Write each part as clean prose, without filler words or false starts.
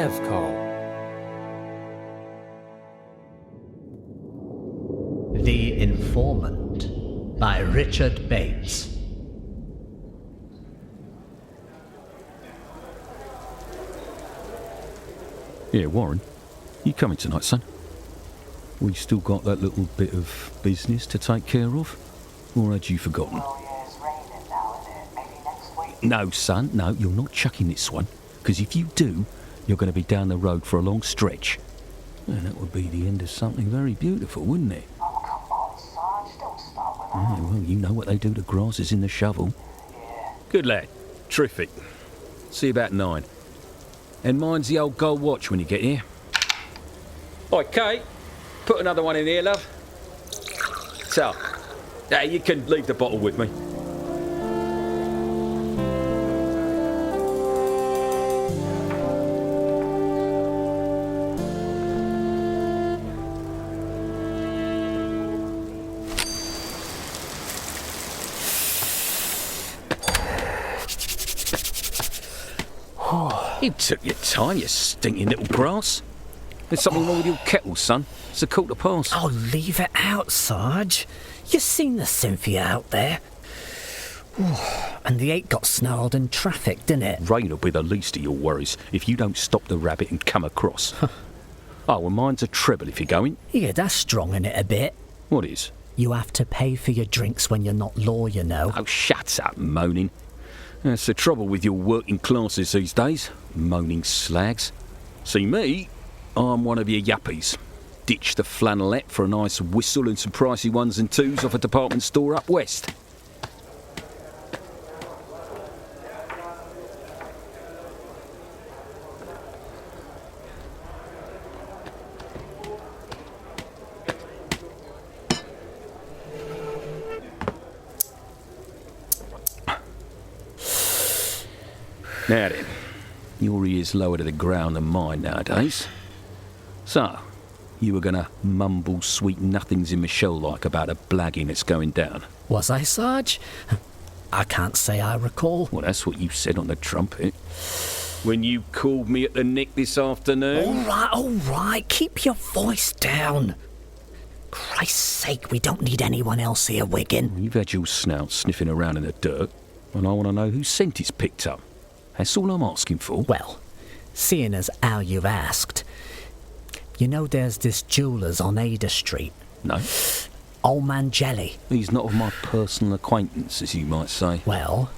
Evcol. The Informant by Richard Bates. Yeah, Warren, you coming tonight, son? We still got that little bit of business to take care of? Or had you forgotten? Well, yeah, it's raining now, isn't it? Maybe next week? No, son, no, you're not chucking this one. Because if you do, you're going to be down the road for a long stretch. And that would be the end of something very beautiful, wouldn't it? Oh, come on, Sarge, don't start with that. Oh, well, you know what they do to grasses in the shovel. Yeah. Good lad. Terrific. See you about 9. And mine's the old gold watch when you get here. Oi, Kate. Put another one in here, love. So, you can leave the bottle with me. You took your time, you stinking little grass. There's something wrong with your kettle, son. It's a 1:15. Oh, leave it out, Sarge. You seen the Cynthia out there? And the 8 got snarled in traffic, didn't it? Rain'll be the least of your worries if you don't stop the rabbit and come across. Oh, well, mine's a treble if you're going. Yeah, that's strong in it a bit. What is? You have to pay for your drinks when you're not law, you know. Oh, shut up, moaning. That's the trouble with your working classes these days. Moaning slags. See me? I'm one of your yuppies. Ditch the flannelette for a nice whistle and some pricey 1s and 2s off a department store up west. Now then, your ear's lower to the ground than mine nowadays. So, you were going to mumble sweet nothings in Michelle like about a blagging that's going down. Was I, Sarge? I can't say I recall. Well, that's what you said on the trumpet. When you called me at the nick this afternoon. All right, keep your voice down. Christ's sake, we don't need anyone else here, Wiggin. You've had your snout sniffing around in the dirt, and I want to know whose scent it's picked up. That's all I'm asking for. Well, seeing as how you've asked, you know there's this jeweller's on Ada Street. No. Old Man Jelly. He's not of my personal acquaintance, as you might say. Well,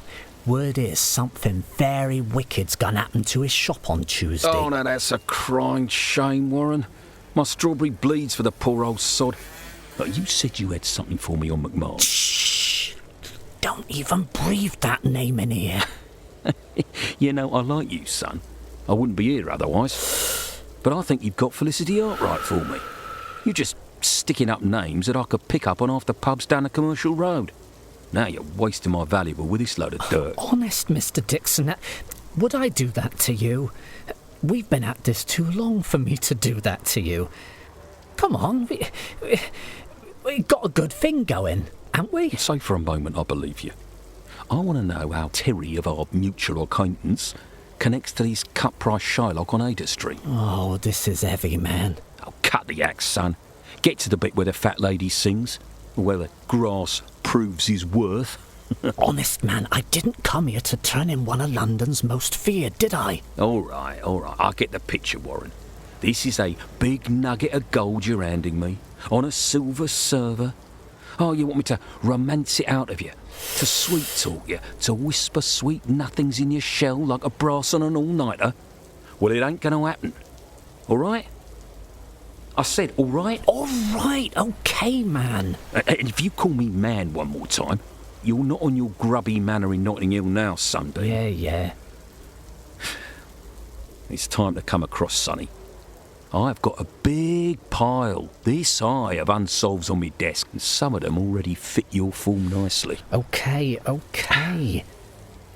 word is something very wicked's gonna happen to his shop on Tuesday. Oh, no, that's a crying shame, Warren. My strawberry bleeds for the poor old sod. But you said you had something for me on McMahon. Shh! Don't even breathe that name in here. You know, I like you, son. I wouldn't be here otherwise. But I think you've got Felicity Arkwright for me. You're just sticking up names that I could pick up on half the pubs down the commercial road. Now you're wasting my valuable with this load of dirt. Honest, Mr. Dixon, would I do that to you? We've been at this too long for me to do that to you. Come on, we got a good thing going, haven't we? Say for a moment I believe you. I want to know how Terry of our mutual acquaintance connects to this cut-price Shylock on Ada Street. Oh, this is heavy, man. Oh, cut the axe, son. Get to the bit where the fat lady sings, or where the grass proves his worth. Honest, man, I didn't come here to turn in one of London's most feared, did I? All right. I get the picture, Warren. This is a big nugget of gold you're handing me, on a silver server. Oh, you want me to romance it out of you? To sweet-talk you? To whisper sweet nothings in your shell like a brass on an all-nighter? Well, it ain't going to happen. All right? I said, all right? All right, OK, man. And if you call me man one more time, you're not on your grubby manor in Notting Hill now, Sunday. Yeah. It's time to come across, Sonny. I've got a big pile, this high, of unsolves on my desk, and some of them already fit your form nicely. OK.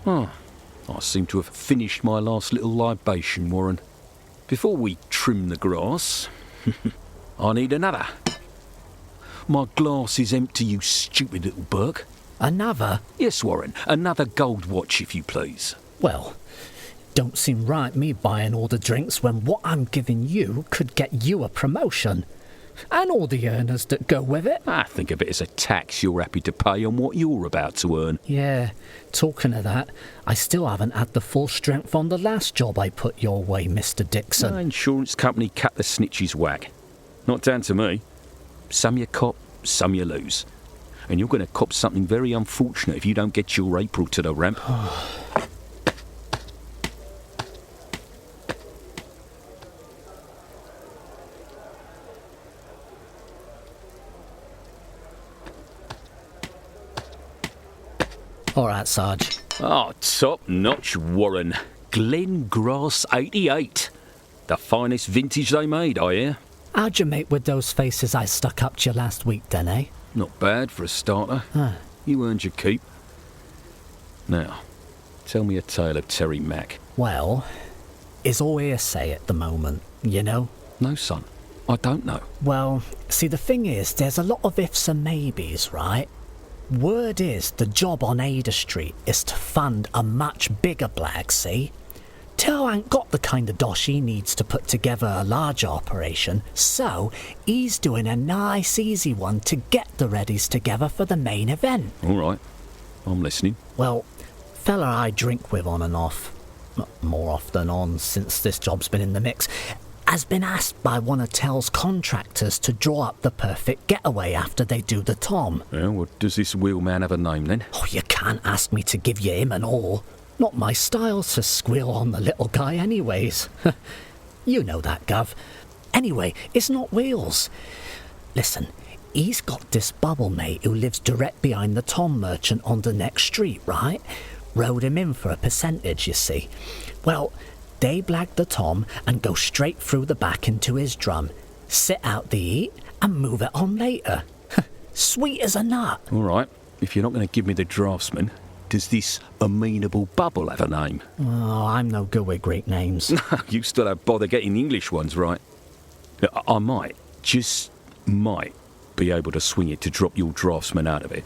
Oh, I seem to have finished my last little libation, Warren. Before we trim the grass, I need another. My glass is empty, you stupid little Burke. Another? Yes, Warren, another gold watch, if you please. Well, Don't seem right me buying all the drinks when what I'm giving you could get you a promotion. And all the earners that go with it. I think of it as a tax you're happy to pay on what you're about to earn. Yeah, talking of that, I still haven't had the full strength on the last job I put your way, Mr. Dixon. My insurance company cut the snitch's whack. Not down to me. Some you cop, some you lose. And you're going to cop something very unfortunate if you don't get your April to the ramp. All right, Sarge. Oh, top-notch Warren. Glen Grass 88. The finest vintage they made, I hear. How'd you make with those faces I stuck up to you last week, then, eh? Not bad for a starter. You earned your keep. Now, tell me a tale of Terry Mack. Well, it's all hearsay at the moment, you know? No, son. I don't know. Well, see, the thing is, there's a lot of ifs and maybes, right? Word is the job on Ada Street is to fund a much bigger blag, see? Tell ain't got the kind of dosh he needs to put together a larger operation, so he's doing a nice easy one to get the readies together for the main event. All right. I'm listening. Well, fella I drink with on and off, more off than on since this job's been in the mix, has been asked by one of Tell's contractors to draw up the perfect getaway after they do the tom. Yeah, well, does this wheelman have a name then? Oh, you can't ask me to give you him and all. Not my style to squeal on the little guy anyways. You know that, Gov. Anyway, it's not wheels. Listen, he's got this bubble mate who lives direct behind the tom merchant on the next street, right? Rode him in for a percentage, you see. Well, they blag the tom and go straight through the back into his drum, sit out the heat and move it on later. Sweet as a nut. All right. If you're not going to give me the draftsman, does this amenable bubble have a name? Oh, I'm no good with Greek names. You still don't bother getting the English ones right. I might, just might, be able to swing it to drop your draftsman out of it.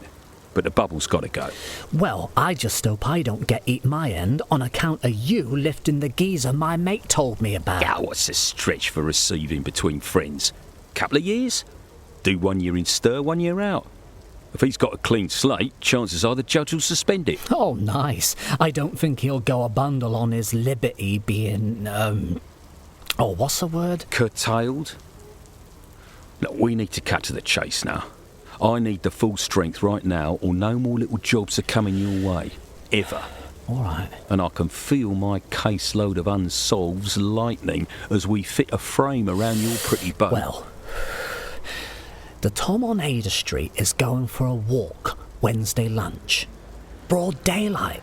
But the bubble's got to go. Well, I just hope I don't get eat my end on account of you lifting the geezer my mate told me about. Yeah, what's a stretch for receiving between friends? Couple of years? Do 1 year in stir, 1 year out. If he's got a clean slate, chances are the judge will suspend it. Oh, nice. I don't think he'll go a bundle on his liberty being, what's the word? Curtailed? Look, we need to cut to the chase now. I need the full strength right now, or no more little jobs are coming your way. Ever. All right. And I can feel my caseload of unsolves lightening as we fit a frame around your pretty boat. Well, the Tom on Ada Street is going for a walk Wednesday lunch. Broad daylight.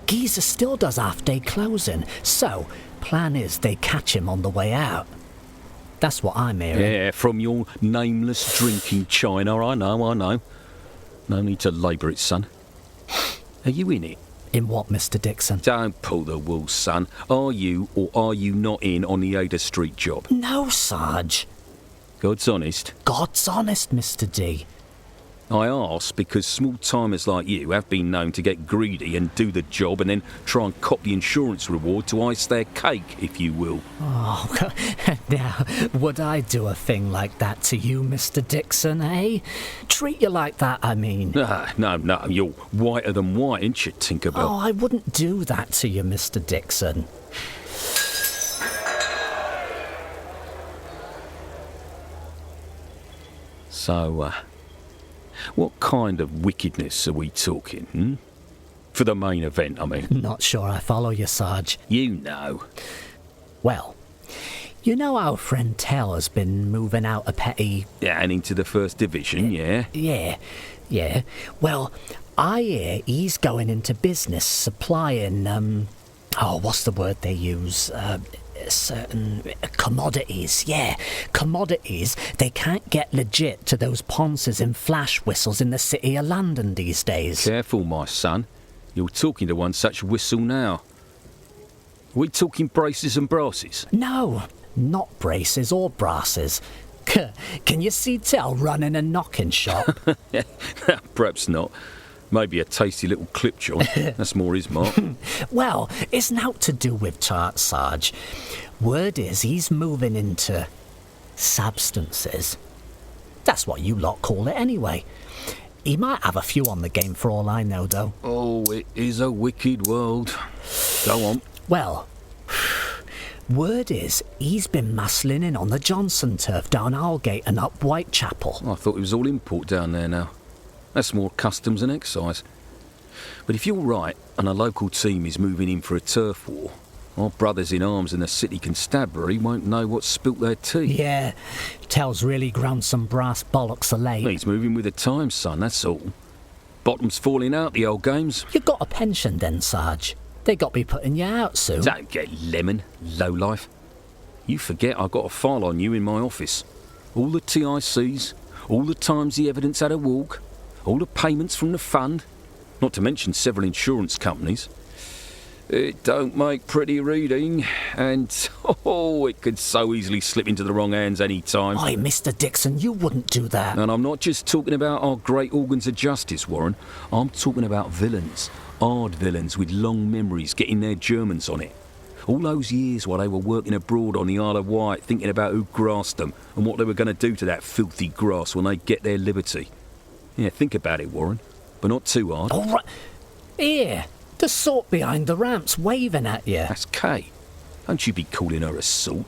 Geezer still does half-day closing, so plan is they catch him on the way out. That's what I'm hearing. Yeah, from your nameless drinking china, I know. No need to labour it, son. Are you in it? In what, Mr. Dixon? Don't pull the wool, son. Are you or are you not in on the Ada Street job? No, Sarge. God's honest. God's honest, Mr. D. I ask because small-timers like you have been known to get greedy and do the job and then try and cop the insurance reward to ice their cake, if you will. Oh, now, would I do a thing like that to you, Mr. Dixon, eh? Treat you like that, I mean. No, you're whiter than white, ain't you, Tinkerbell? Oh, I wouldn't do that to you, Mr. Dixon. So, what kind of wickedness are we talking, For the main event, I mean. Not sure I follow you, Sarge. You know. Well, you know our friend Tell has been moving out a petty... Yeah, and into the first division, yeah? Yeah. Well, I hear he's going into business supplying, what's the word they use? Certain commodities, commodities they can't get legit to those ponces and flash whistles in the city of London these days. Careful, my son. You're talking to one such whistle now. Are we talking braces and brasses? No, not braces or brasses. Can you see Tell running a knocking shop? Perhaps not. Maybe a tasty little clip joint. That's more his mark. Well, it's naught to do with Chart Sarge. Word is he's moving into substances. That's what you lot call it anyway. He might have a few on the game for all I know, though. Oh, it is a wicked world. Go on. Well, word is he's been muscling in on the Johnson turf down Aldgate and up Whitechapel. I thought it was all import down there now. That's more customs and excise. But if you're right and a local team is moving in for a turf war, our brothers in arms in the city constabulary won't know what spilt their tea. Yeah, Tell's really ground some brass bollocks of late. He's moving with the times, son, that's all. Bottom's falling out, the old games. You got a pension then, Sarge? They got to be putting you out soon. Don't get lemon, lowlife. You forget I got a file on you in my office. All the TICs, all the times the evidence had a walk, all the payments from the fund, not to mention several insurance companies. It don't make pretty reading, and it could so easily slip into the wrong hands any time. Oi, Mr. Dixon, you wouldn't do that. And I'm not just talking about our great organs of justice, Warren. I'm talking about villains, hard villains with long memories getting their Germans on it. All those years while they were working abroad on the Isle of Wight, thinking about who grassed them and what they were going to do to that filthy grass when they get their liberty. Yeah, think about it, Warren, but not too hard. All right. Here, the sort behind the ramps waving at you. That's Kay. Don't you be calling her a sort.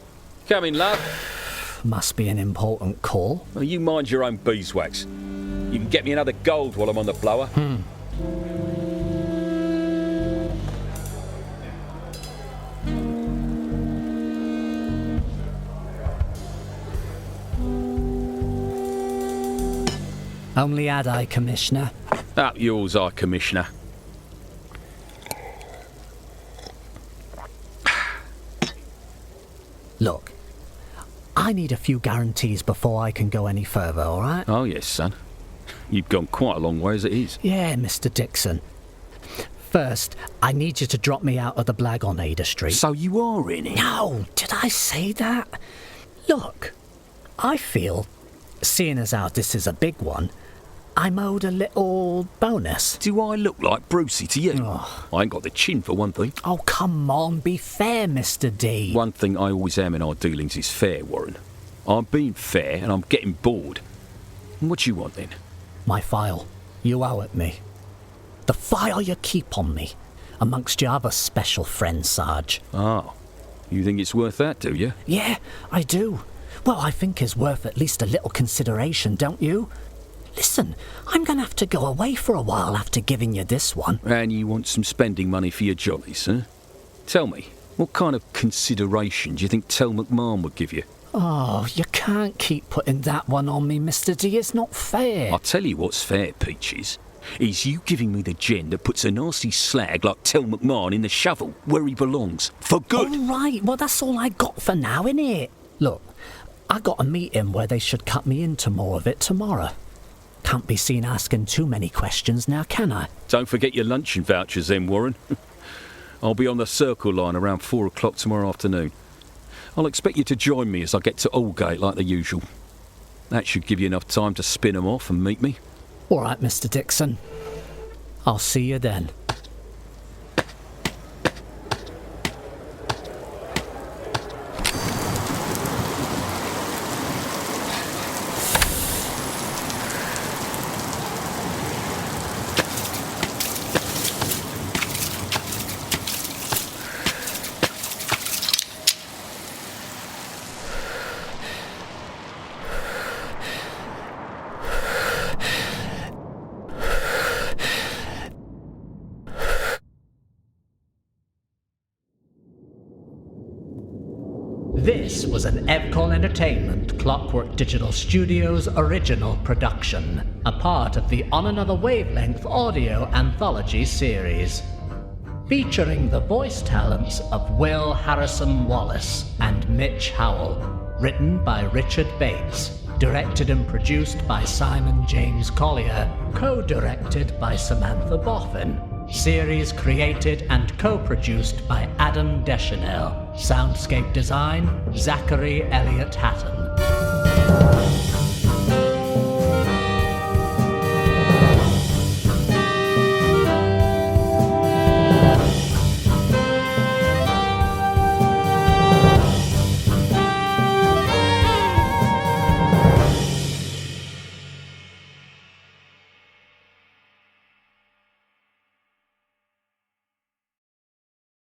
Come in, love. Must be an important call. Well, you mind your own beeswax. You can get me another gold while I'm on the blower. Only had I, Commissioner. Up yours, our Commissioner. Look, I need a few guarantees before I can go any further, all right? Oh, yes, son. You've gone quite a long way as it is. Yeah, Mr. Dixon. First, I need you to drop me out of the Blag on Ada Street. So you are in it? No, did I say that? Look, I feel, seeing as how this is a big one, I'm owed a little bonus. Do I look like Brucey to you? Oh. I ain't got the chin, for one thing. Oh, come on, be fair, Mr. D. One thing I always am in our dealings is fair, Warren. I'm being fair and I'm getting bored. And what do you want, then? My file. You owe it me. The file you keep on me, amongst your other special friends, Sarge. Ah, you think it's worth that, do you? Yeah, I do. Well, I think it's worth at least a little consideration, don't you? Listen, I'm going to have to go away for a while after giving you this one. And you want some spending money for your jollies, huh? Tell me, what kind of consideration do you think Tell McMahon would give you? Oh, you can't keep putting that one on me, Mr. D. It's not fair. I'll tell you what's fair, Peaches, is you giving me the gen that puts a nasty slag like Tell McMahon in the shovel where he belongs. For good. All right, well, that's all I got for now, innit? Look, I got a meeting where they should cut me into more of it tomorrow. Can't be seen asking too many questions now, can I? Don't forget your luncheon vouchers then, Warren. I'll be on the Circle line around 4 o'clock tomorrow afternoon. I'll expect you to join me as I get to Aldgate like the usual. That should give you enough time to spin 'em off and meet me. All right, Mr. Dixon. I'll see you then. This was an Evcol Entertainment Clockwork Digital Studios original production, a part of the On Another Wavelength audio anthology series. Featuring the voice talents of Will Harrison-Wallace and Mitch Howell. Written by Richard Bates. Directed and produced by Simon James Collier. Co-directed by Samantha Boffin. Series created and co-produced by Adam Dechanel. Soundscape design, Zachary Elliott-Hatton.